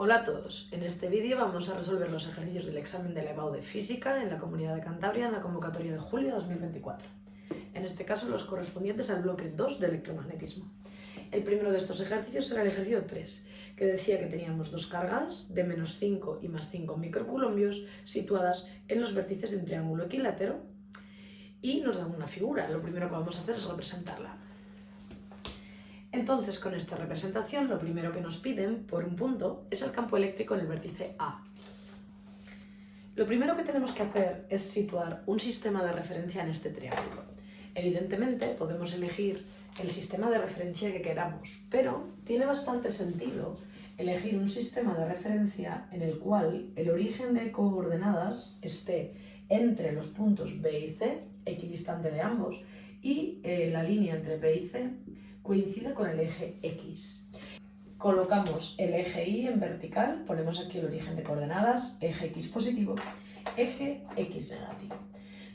Hola a todos, en este vídeo vamos a resolver los ejercicios del examen de la EBAU de Física en la Comunidad de Cantabria en la convocatoria de julio de 2024. En este caso los correspondientes al bloque 2 de electromagnetismo. El primero de estos ejercicios era el ejercicio 3, que decía que teníamos dos cargas de menos 5 y más 5 microcoulombios situadas en los vértices de un triángulo equilátero y nos dan una figura. Lo primero que vamos a hacer es representarla. Entonces, con esta representación, lo primero que nos piden, por un punto, es el campo eléctrico en el vértice A. Lo primero que tenemos que hacer es situar un sistema de referencia en este triángulo. Evidentemente, podemos elegir el sistema de referencia que queramos, pero tiene bastante sentido elegir un sistema de referencia en el cual el origen de coordenadas esté entre los puntos B y C, equidistante de ambos, y la línea entre B y C coincide con el eje X. Colocamos el eje Y en vertical, ponemos aquí el origen de coordenadas, eje X positivo, eje X negativo.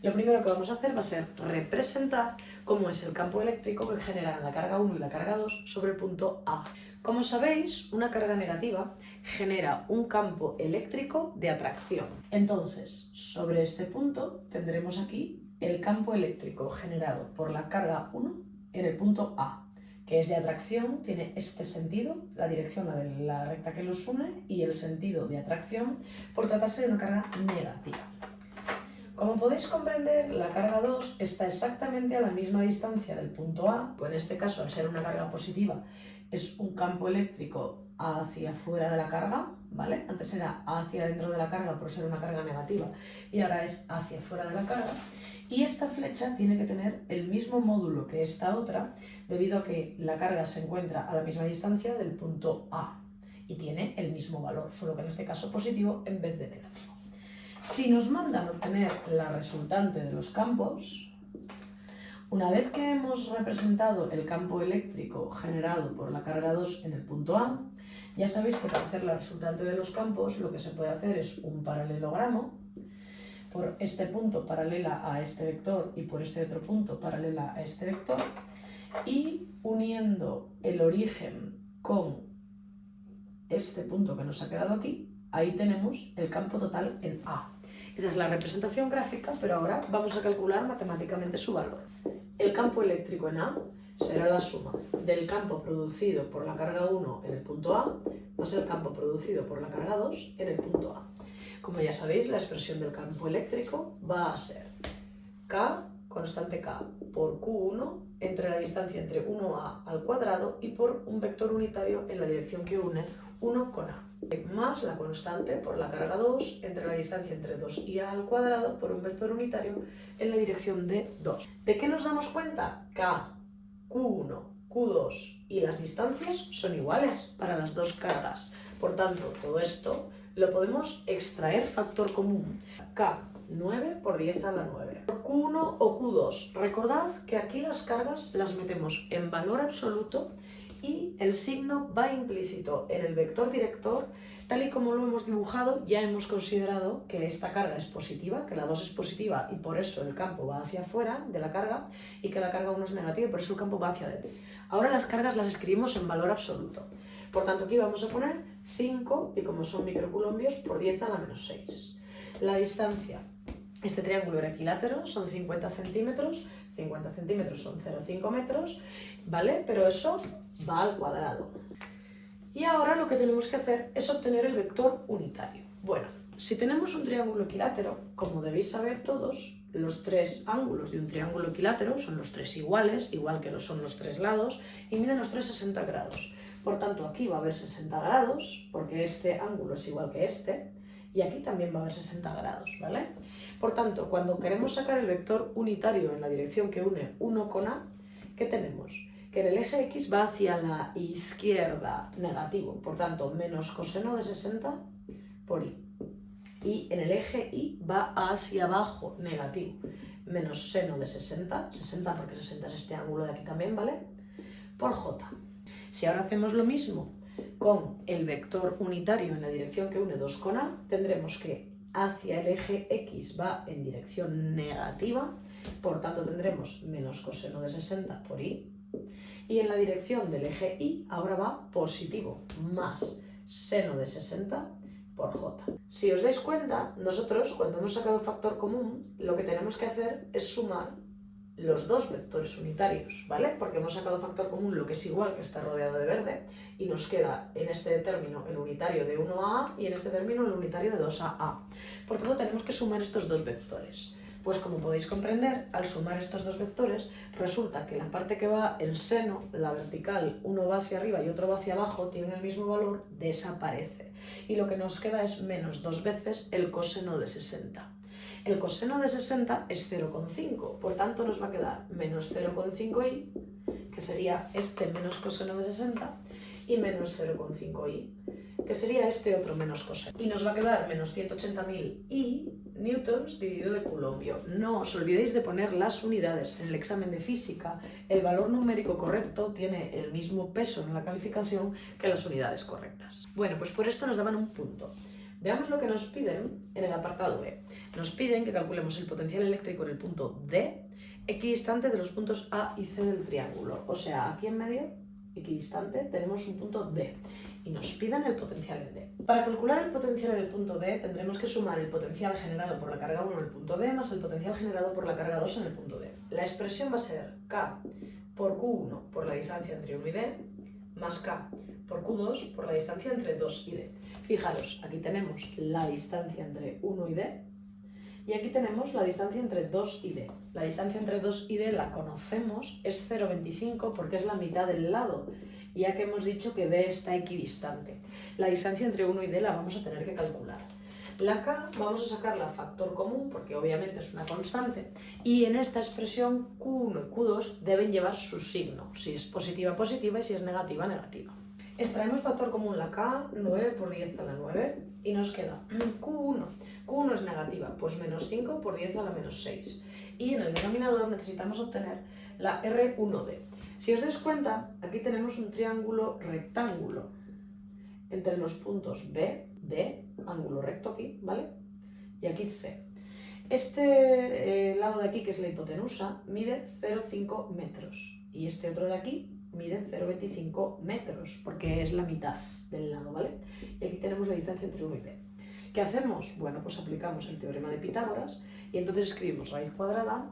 Lo primero que vamos a hacer va a ser representar cómo es el campo eléctrico que generan la carga 1 y la carga 2 sobre el punto A. Como sabéis, una carga negativa genera un campo eléctrico de atracción. Entonces, sobre este punto tendremos aquí el campo eléctrico generado por la carga 1 en el punto A, que es de atracción, tiene este sentido, la dirección de la recta que los une, y el sentido de atracción por tratarse de una carga negativa. Como podéis comprender, la carga 2 está exactamente a la misma distancia del punto A, pues en este caso, al ser una carga positiva, es un campo eléctrico hacia fuera de la carga, ¿vale? Antes era hacia dentro de la carga por ser una carga negativa, y ahora es hacia fuera de la carga. Y esta flecha tiene que tener el mismo módulo que esta otra, debido a que la carga se encuentra a la misma distancia del punto A y tiene el mismo valor, solo que en este caso positivo en vez de negativo. Si nos mandan obtener la resultante de los campos, una vez que hemos representado el campo eléctrico generado por la carga 2 en el punto A, ya sabéis que para hacer la resultante de los campos lo que se puede hacer es un paralelogramo. Por este punto paralela a este vector y por este otro punto paralela a este vector, y uniendo el origen con este punto que nos ha quedado aquí, ahí tenemos el campo total en A. Esa es la representación gráfica, pero ahora vamos a calcular matemáticamente su valor. El campo eléctrico en A será la suma del campo producido por la carga 1 en el punto A más el campo producido por la carga 2 en el punto A. Como ya sabéis, la expresión del campo eléctrico va a ser K, constante K, por Q1 entre la distancia entre 1A al cuadrado y por un vector unitario en la dirección que une 1 con A, más la constante por la carga 2 entre la distancia entre 2A al cuadrado por un vector unitario en la dirección de 2. ¿De qué nos damos cuenta? K, Q1, Q2 y las distancias son iguales para las dos cargas. Por tanto, todo esto lo podemos extraer factor común. K, 9 por 10 a la 9. Q1 o Q2. Recordad que aquí las cargas las metemos en valor absoluto y el signo va implícito en el vector director. Tal y como lo hemos dibujado, ya hemos considerado que esta carga es positiva, que la 2 es positiva y por eso el campo va hacia afuera de la carga, y que la carga 1 es negativa y por eso el campo va hacia adentro. Ahora las cargas las escribimos en valor absoluto. Por tanto, aquí vamos a poner 5, y como son microcoulombios, por 10 a la menos 6. La distancia, este triángulo era equilátero, son 50 centímetros. 50 centímetros son 0,5 metros, ¿vale? Pero eso va al cuadrado. Y ahora lo que tenemos que hacer es obtener el vector unitario. Bueno, si tenemos un triángulo equilátero, como debéis saber todos, los tres ángulos de un triángulo equilátero son los tres iguales, igual que lo son los tres lados, y miden los tres 60 grados. Por tanto, aquí va a haber 60 grados, porque este ángulo es igual que este, y aquí también va a haber 60 grados, ¿vale? Por tanto, cuando queremos sacar el vector unitario en la dirección que une 1 con A, ¿qué tenemos? Que en el eje X va hacia la izquierda, negativo, por tanto, menos coseno de 60 por Y. Y en el eje Y va hacia abajo, negativo, menos seno de 60, 60 porque 60 es este ángulo de aquí también, ¿vale? Por J. Si ahora hacemos lo mismo con el vector unitario en la dirección que une 2 con A, tendremos que hacia el eje X va en dirección negativa, por tanto tendremos menos coseno de 60 por Y, y en la dirección del eje Y ahora va positivo, más seno de 60 por j. Si os dais cuenta, nosotros cuando hemos sacado factor común, lo que tenemos que hacer es sumar los dos vectores unitarios, ¿vale? Porque hemos sacado factor común lo que es igual, que está rodeado de verde, y nos queda en este término el unitario de 1a y en este término el unitario de 2a. Por tanto, tenemos que sumar estos dos vectores. Pues como podéis comprender, al sumar estos dos vectores, resulta que la parte que va en seno, la vertical, uno va hacia arriba y otro va hacia abajo, tienen el mismo valor, desaparece. Y lo que nos queda es menos 2 veces el coseno de 60. El coseno de 60 es 0,5, por tanto nos va a quedar menos 0,5i, que sería este menos coseno de 60, y menos 0,5i, que sería este otro menos coseno. Y nos va a quedar menos 180.000 i newtons dividido de coulombio. No os olvidéis de poner las unidades. En el examen de física, el valor numérico correcto tiene el mismo peso en la calificación que las unidades correctas. Bueno, pues por esto nos daban un punto. Veamos lo que nos piden en el apartado B. Nos piden que calculemos el potencial eléctrico en el punto D, equidistante de los puntos A y C del triángulo. O sea, aquí en medio, equidistante, tenemos un punto D. Y nos piden el potencial en D. Para calcular el potencial en el punto D, tendremos que sumar el potencial generado por la carga 1 en el punto D más el potencial generado por la carga 2 en el punto D. La expresión va a ser K por Q1 por la distancia entre 1 y D, más K por Q2 por la distancia entre 2 y D. Fijaros, aquí tenemos la distancia entre 1 y D, y aquí tenemos la distancia entre 2 y D. La distancia entre 2 y D la conocemos, es 0,25 porque es la mitad del lado, ya que hemos dicho que D está equidistante. La distancia entre 1 y D la vamos a tener que calcular. La K vamos a sacarla a factor común porque obviamente es una constante, y en esta expresión Q1 y Q2 deben llevar su signo, si es positiva, positiva, y si es negativa, negativa. Extraemos factor común la K, 9 por 10 a la 9, y nos queda Q1. Q1 es negativa, pues menos 5 por 10 a la menos 6. Y en el denominador necesitamos obtener la R1D. Si os dais cuenta, aquí tenemos un triángulo rectángulo entre los puntos B, D, ángulo recto aquí, ¿vale? Y aquí C. Este lado de aquí, que es la hipotenusa, mide 0,5 metros. Y este otro de aquí mide 0,25 metros, porque es la mitad del lado, ¿vale? Y aquí tenemos la distancia entre 1 y D. ¿Qué hacemos? Bueno, pues aplicamos el teorema de Pitágoras y entonces escribimos raíz cuadrada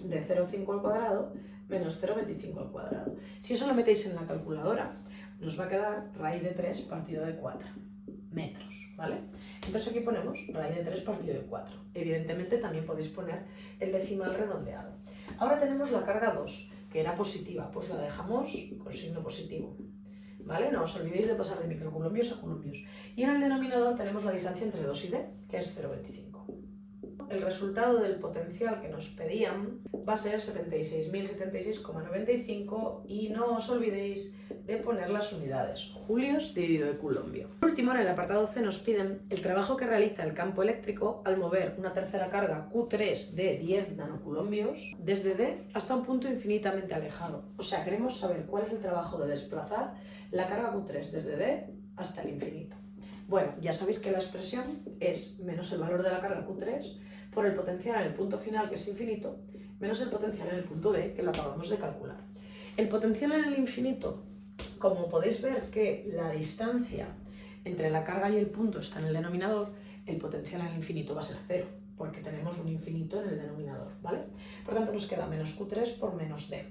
de 0,5 al cuadrado menos 0,25 al cuadrado. Si eso lo metéis en la calculadora, nos va a quedar raíz de 3 partido de 4 metros, ¿vale? Entonces aquí ponemos raíz de 3 partido de 4. Evidentemente también podéis poner el decimal redondeado. Ahora tenemos la carga 2, que era positiva, pues la dejamos con signo positivo, ¿vale? No os olvidéis de pasar de microcoulombios a coulombios. Y en el denominador tenemos la distancia entre 2 y D, que es 0,25. El resultado del potencial que nos pedían va a ser 76.076,95, y no os olvidéis de poner las unidades, julios dividido de coulombio. Por último, en el apartado C nos piden el trabajo que realiza el campo eléctrico al mover una tercera carga Q3 de 10 nanocoulombios desde D hasta un punto infinitamente alejado. O sea, queremos saber cuál es el trabajo de desplazar la carga Q3 desde D hasta el infinito. Bueno, ya sabéis que la expresión es menos el valor de la carga Q3 por el potencial en el punto final, que es infinito, menos el potencial en el punto D, que lo acabamos de calcular. El potencial en el infinito, como podéis ver que la distancia entre la carga y el punto está en el denominador, el potencial en el infinito va a ser 0, porque tenemos un infinito en el denominador, ¿vale? Por tanto, nos queda menos Q3 por menos D.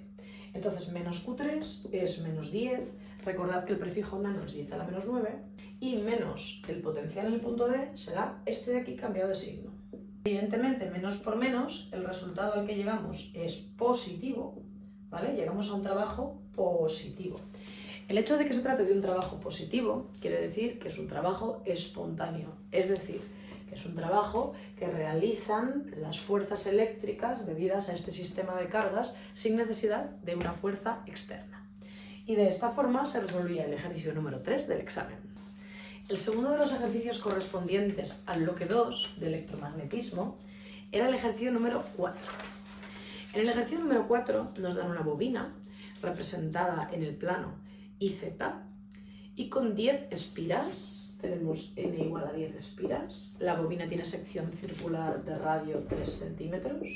Entonces, menos Q3 es menos 10, recordad que el prefijo nano es 10 a la menos 9, y menos el potencial en el punto D será este de aquí cambiado de signo. Evidentemente, menos por menos, el resultado al que llegamos es positivo, ¿vale? Llegamos a un trabajo positivo. El hecho de que se trate de un trabajo positivo quiere decir que es un trabajo espontáneo, es decir, que es un trabajo que realizan las fuerzas eléctricas debidas a este sistema de cargas sin necesidad de una fuerza externa. Y de esta forma se resolvía el ejercicio número 3 del examen. El segundo de los ejercicios correspondientes al bloque 2 de electromagnetismo era el ejercicio número 4. En el ejercicio número 4 nos dan una bobina representada en el plano IZ y con 10 espiras, tenemos n igual a 10 espiras, la bobina tiene sección circular de radio 3 centímetros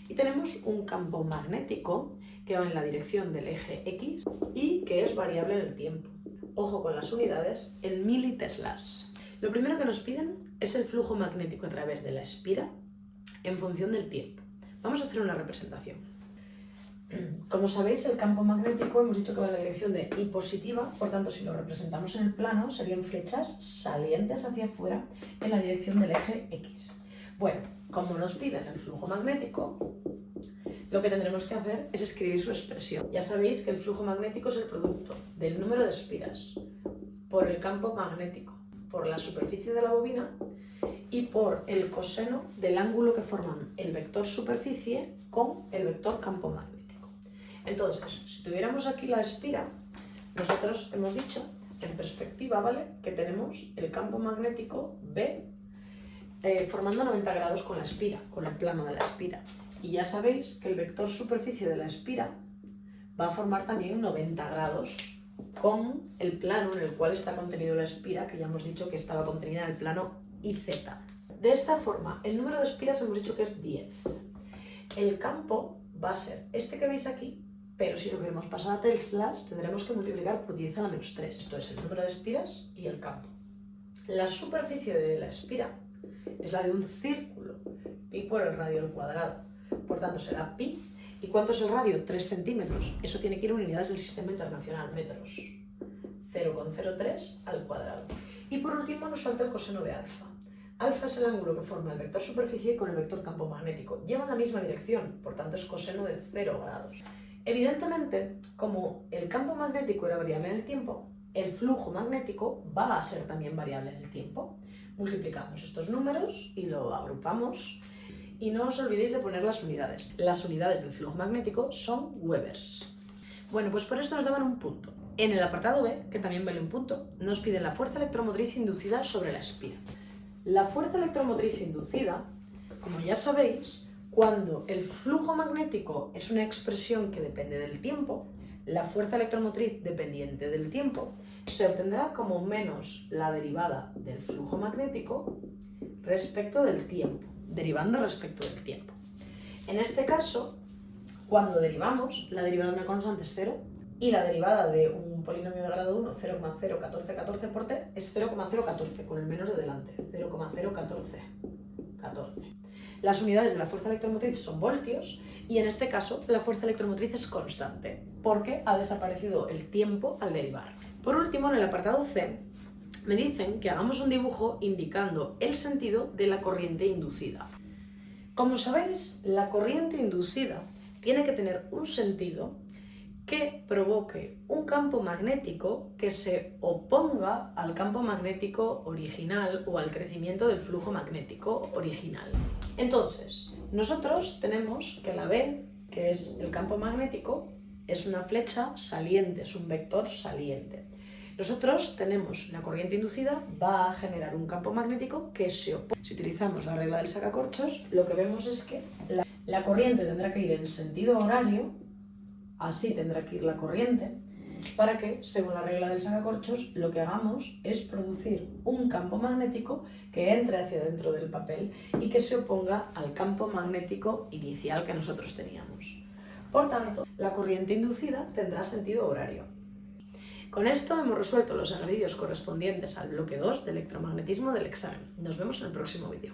y tenemos un campo magnético que va en la dirección del eje X y que es variable en el tiempo. ojo con las unidades, en militeslas. Lo primero que nos piden es el flujo magnético a través de la espira en función del tiempo. Vamos a hacer una representación. Como sabéis, el campo magnético hemos dicho que va en la dirección de I positiva, por tanto, si lo representamos en el plano, serían flechas salientes hacia afuera en la dirección del eje X. Bueno, como nos piden el flujo magnético, lo que tendremos que hacer es escribir su expresión. Ya sabéis que el flujo magnético es el producto del número de espiras por el campo magnético, por la superficie de la bobina y por el coseno del ángulo que forman el vector superficie con el vector campo magnético. Entonces, si tuviéramos aquí la espira, nosotros hemos dicho en perspectiva, ¿vale?, que tenemos el campo magnético B formando 90 grados con la espira, con el plano de la espira. Y ya sabéis que el vector superficie de la espira va a formar también 90 grados con el plano en el cual está contenido la espira, que ya hemos dicho que estaba contenida en el plano IZ. De esta forma, el número de espiras hemos dicho que es 10. El campo va a ser este que veis aquí, pero si lo queremos pasar a teslas, tendremos que multiplicar por 10 a la menos 3. Esto es el número de espiras y el campo. La superficie de la espira es la de un círculo, pi por el radio al cuadrado. Por tanto, será pi. ¿Y cuánto es el radio? 3 centímetros. Eso tiene que ir en unidades del sistema internacional, metros. 0,03 al cuadrado. Y por último nos falta el coseno de alfa. Alfa es el ángulo que forma el vector superficie con el vector campo magnético. Llevan la misma dirección, por tanto es coseno de 0 grados. Evidentemente, como el campo magnético era variable en el tiempo, el flujo magnético va a ser también variable en el tiempo. Multiplicamos estos números y lo agrupamos. Y no os olvidéis de poner las unidades. Las unidades del flujo magnético son Webers. Bueno, pues por esto nos daban un punto. En el apartado B, que también vale un punto, nos piden la fuerza electromotriz inducida sobre la espira. La fuerza electromotriz inducida, como ya sabéis, cuando el flujo magnético es una expresión que depende del tiempo, la fuerza electromotriz dependiente del tiempo se obtendrá como menos la derivada del flujo magnético respecto del tiempo, derivando respecto del tiempo. En este caso, cuando derivamos, la derivada de una constante es 0 y la derivada de un polinomio de grado 1, 0,01414 por t, es 0,014, con el menos de delante, 0,014. Las unidades de la fuerza electromotriz son voltios y en este caso la fuerza electromotriz es constante, porque ha desaparecido el tiempo al derivar. Por último, en el apartado C, me dicen que hagamos un dibujo indicando el sentido de la corriente inducida. Como sabéis, la corriente inducida tiene que tener un sentido que provoque un campo magnético que se oponga al campo magnético original o al crecimiento del flujo magnético original. Entonces, nosotros tenemos que la B, que es el campo magnético, es una flecha saliente, es un vector saliente. Nosotros tenemos la corriente inducida, va a generar un campo magnético que se opone. Si utilizamos la regla del sacacorchos, lo que vemos es que la corriente tendrá que ir en sentido horario, así tendrá que ir la corriente, para que, según la regla del sacacorchos, lo que hagamos es producir un campo magnético que entre hacia dentro del papel y que se oponga al campo magnético inicial que nosotros teníamos. Por tanto, la corriente inducida tendrá sentido horario. Con esto hemos resuelto los ejercicios correspondientes al bloque 2 de electromagnetismo del examen. Nos vemos en el próximo vídeo.